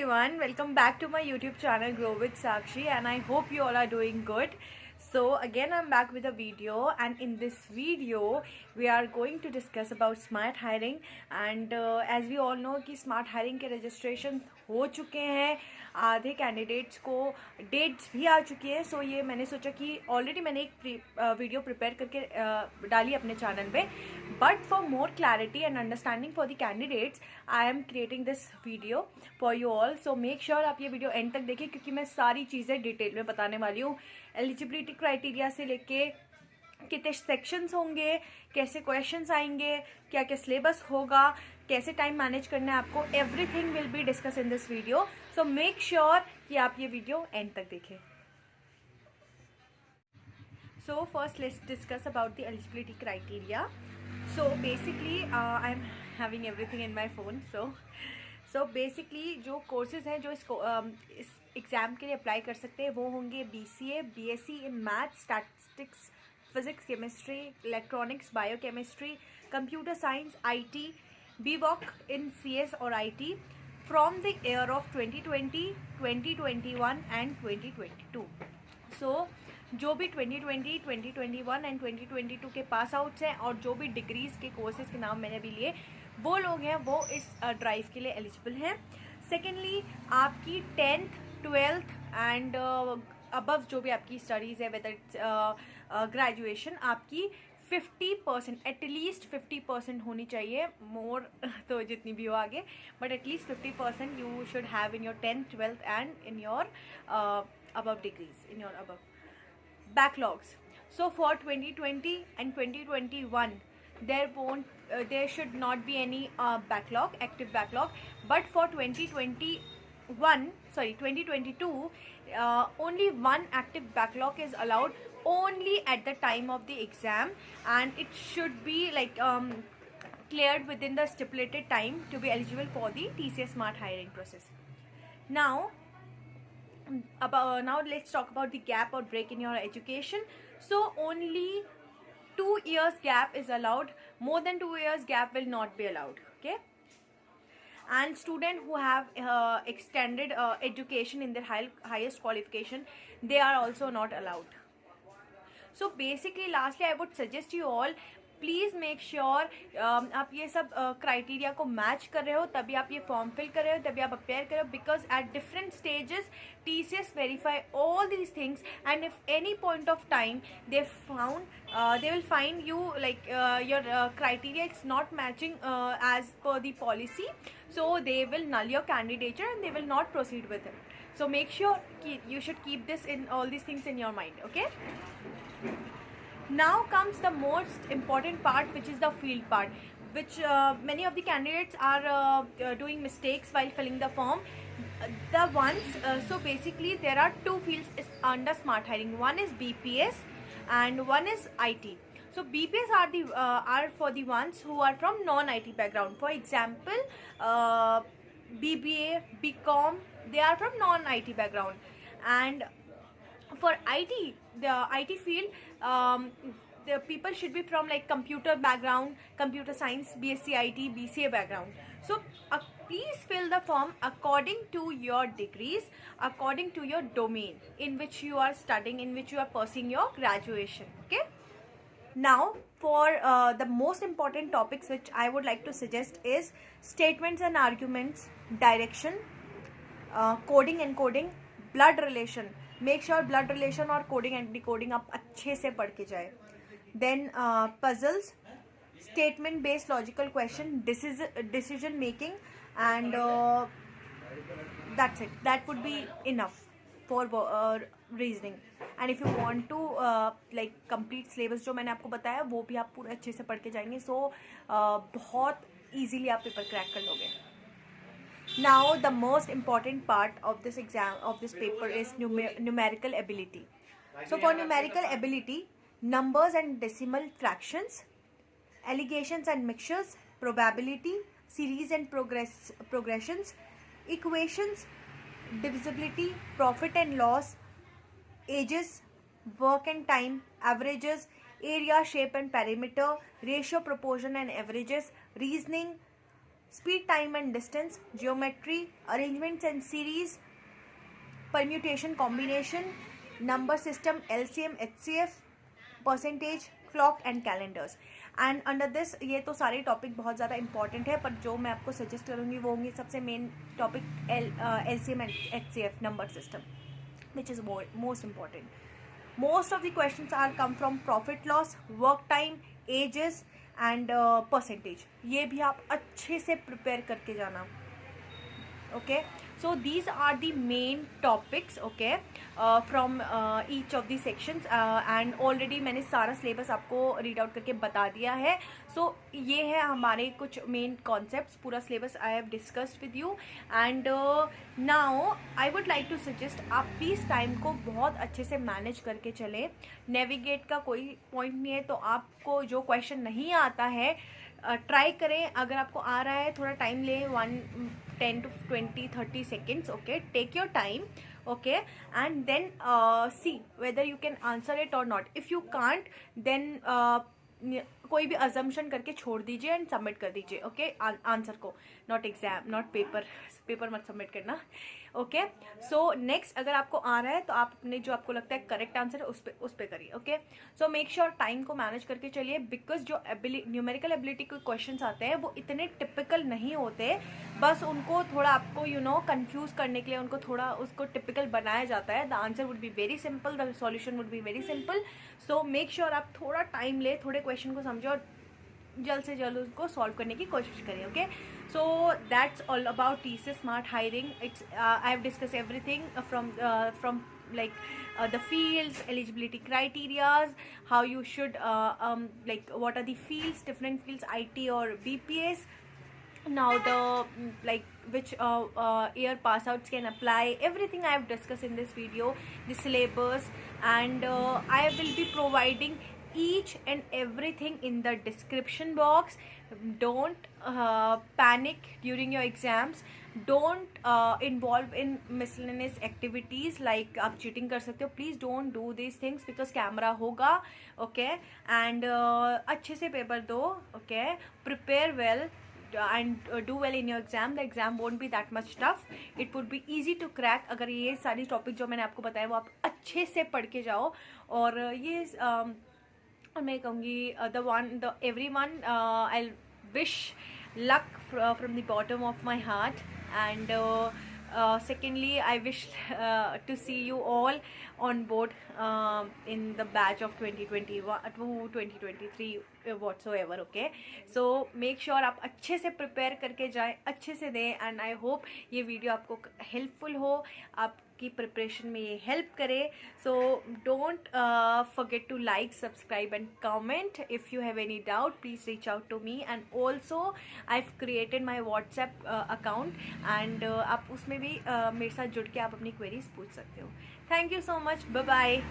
everyone, welcome back to my YouTube channel Grow with Sakshi, and I hope you all are doing good. So again I'm back with a video, and in this video we are going to discuss about smart hiring. And as we all know कि smart hiring के registration हो चुके हैं, आधे candidates को dates भी आ चुकी है. सो ये मैंने सोचा कि ऑलरेडी मैंने एक वीडियो प्रिपेयर करके डाली अपने चैनल पे, but for more clarity and understanding for the candidates I am creating this video for you all. So make sure आप ये वीडियो एंड तक देखिए, क्योंकि मैं सारी चीज़ें डिटेल में बताने वाली हूँ. एलिजिबिलिटी क्राइटेरिया से लेके कितने सेक्शंस होंगे, कैसे क्वेश्चंस आएंगे, क्या क्या सिलेबस होगा, कैसे टाइम मैनेज करना है आपको, everything will be discuss in this video. So make sure कि आप ये वीडियो एंड तक देखें. So first let's discuss about the eligibility criteria. So basically I am having everything in my phone. So basically जो courses हैं जो इस exam के लिए अप्लाई कर सकते हैं वो होंगे BCA, BSc in Maths, Statistics, Physics, Chemistry, Electronics, Biochemistry, Computer Science, IT, BVoc in CS or IT from the year of 2020, 2021 and 2022. So जो भी 2020, 2021 एंड 2022 के पास आउट्स हैं और जो भी डिग्रीज़ के कोर्सेज़ के नाम मैंने अभी लिए वो लोग हैं वो इस ड्राइव के लिए एलिजिबल हैं. सेकेंडली आपकी 10th, 12th एंड अबव जो भी आपकी स्टडीज़ है, वेदर इट्स ग्रेजुएशन, आपकी 50% एटलीस्ट 50% होनी चाहिए. मोर तो जितनी भी हो आगे, but at least 50% you should have in your 10th, 12th and in your above degrees, in your above backlogs. So for 2020 and 2021 there should not be any active backlog, but for 2022 only one active backlog is allowed only at the time of the exam, and it should be like cleared within the stipulated time to be eligible for the TCS smart hiring process. Now let's talk about the gap or break in your education. So only 2 years gap is allowed. More than 2 years gap will not be allowed. Okay, and student who have extended education in their highest qualification, they are also not allowed. So basically lastly I would suggest you all, please make sure आप ये सब criteria को match कर रहे हो, तभी आप ये फॉर्म फिल कर रहे हो, तभी आप अपेयर कर रहे हो, because at different stages TCS verify all these things, and if any point of time they will find you like your criteria is not matching as per the policy, so they will null your candidature and they will not proceed with it. So make sure you should keep this in all these things in your mind. Okay, now comes the most important part, which is the field part, which many of the candidates are doing mistakes while filling the form. So basically there are two fields under smart hiring. One is BPS and one is IT. So BPS are for the ones who are from non-IT background. For example, BBA, BCom, they are from non-IT background. And for IT, the IT field, the people should be from like computer background, computer science, BSc IT, BCA background. So please fill the form according to your degrees, according to your domain in which you are studying, in which you are pursuing your graduation. Okay, now for the most important topics which I would like to suggest is statements and arguments, direction, coding and encoding, blood relation. Make sure blood relation और coding and decoding आप अच्छे से पढ़ के जाए. Then puzzles, statement based logical question, decision making, and that's it. That would be enough for reasoning. And if you want to like complete syllabus जो मैंने आपको बताया वो भी आप पूरे अच्छे से पढ़ के जाएंगे. सो बहुत ईजीली आप पेपर क्रैक कर लोगे. Now the most important part of this exam, of this paper, is numerical ability. So for numerical ability, numbers and decimal fractions, allegations and mixtures, probability, series and progressions, equations, divisibility, profit and loss, ages, work and time, averages, area, shape and perimeter, ratio, proportion and averages, reasoning, speed, time and distance, geometry, arrangements and series, permutation, combination, number system, LCM, HCF, percentage, clock and calendars. And under this ये तो सारे topic बहुत ज़्यादा important है, पर जो मैं आपको सजेस्ट करूँगी वो होंगे सबसे main topic LCM and HCF, number system, which is most important. Most of the questions are come from profit loss, work time, ages and percentage. ये भी आप अच्छे से प्रिपेयर करके जाना. Okay, so these are the main topics, okay, from each of the sections, and already मैंने सारा syllabus आपको read out करके बता दिया है. So ये है हमारे कुछ main concepts, पूरा syllabus I have discussed with you, and now I would like to suggest आप please time को बहुत अच्छे से manage करके चलें. Navigate का कोई point नहीं है, तो आपको जो question नहीं आता है ट्राई करें. अगर आपको आ रहा है थोड़ा टाइम ले, 10 to 20 30 seconds, okay, take your time, okay, and then see whether you can answer it or not. If you can't, then कोई भी अजम्पशन करके छोड़ दीजिए एंड सबमिट कर दीजिए. ओके, आंसर को, नॉट एग्जाम, नॉट पेपर मत सबमिट करना. ओके, सो नेक्स्ट अगर आपको आ रहा है तो आप अपने जो आपको लगता है करेक्ट आंसर है उस पर करिए. Okay, so make sure time को मैनेज करके चलिए, बिकॉज जो न्यूमेरिकल एबिलिटी के क्वेश्चंस आते हैं वो इतने टिपिकल नहीं होते. बस उनको थोड़ा आपको कंफ्यूज करने के लिए उनको थोड़ा उसको टिपिकल बनाया जाता है. The answer would be very simple, the solution would be very simple. So make sure आप थोड़ा टाइम ले, थोड़े क्वेश्चन को समझो और जल्द से जल्द उसको सॉल्व करने की कोशिश करें. Okay, so that's all about TCS smart hiring. It's I have discuss everything from like the fields, eligibility criterias, how you should like what are the fields, different fields, IT or BPS. Now the like which year pass outs can apply, everything I have discussed in this video, the syllabus, and I will be providing each and everything in the description box. Don't panic during your exams. Don't involve in miscellaneous activities like आप cheating कर सकते हो. Please don't do these things because camera होगा. Okay, and अच्छे से paper दो. Okay, prepare well and do well in your exam. The exam won't be that much tough. It would be easy to crack अगर ये सारी topic जो मैंने आपको बताया वो आप अच्छे से पढ़ के जाओ. और ये मैं कहूँगी the everyone I'll wish luck from the bottom of my heart, and secondly I wish to see you all on board in the batch of 2021 to 2023 whatsoever. Okay, so make sure आप अच्छे से prepare करके जाएं, अच्छे से दें, and I hope ये video आपको helpful हो, आपकी प्रिपरेशन में ये हेल्प करे. So don't forget to like, subscribe and comment. If you have any doubt, please reach out to me, and also I've created my WhatsApp account, and आप उसमें भी मेरे साथ जुड़ के आप अपनी queries पूछ सकते हो. Thank you so much. Bye bye.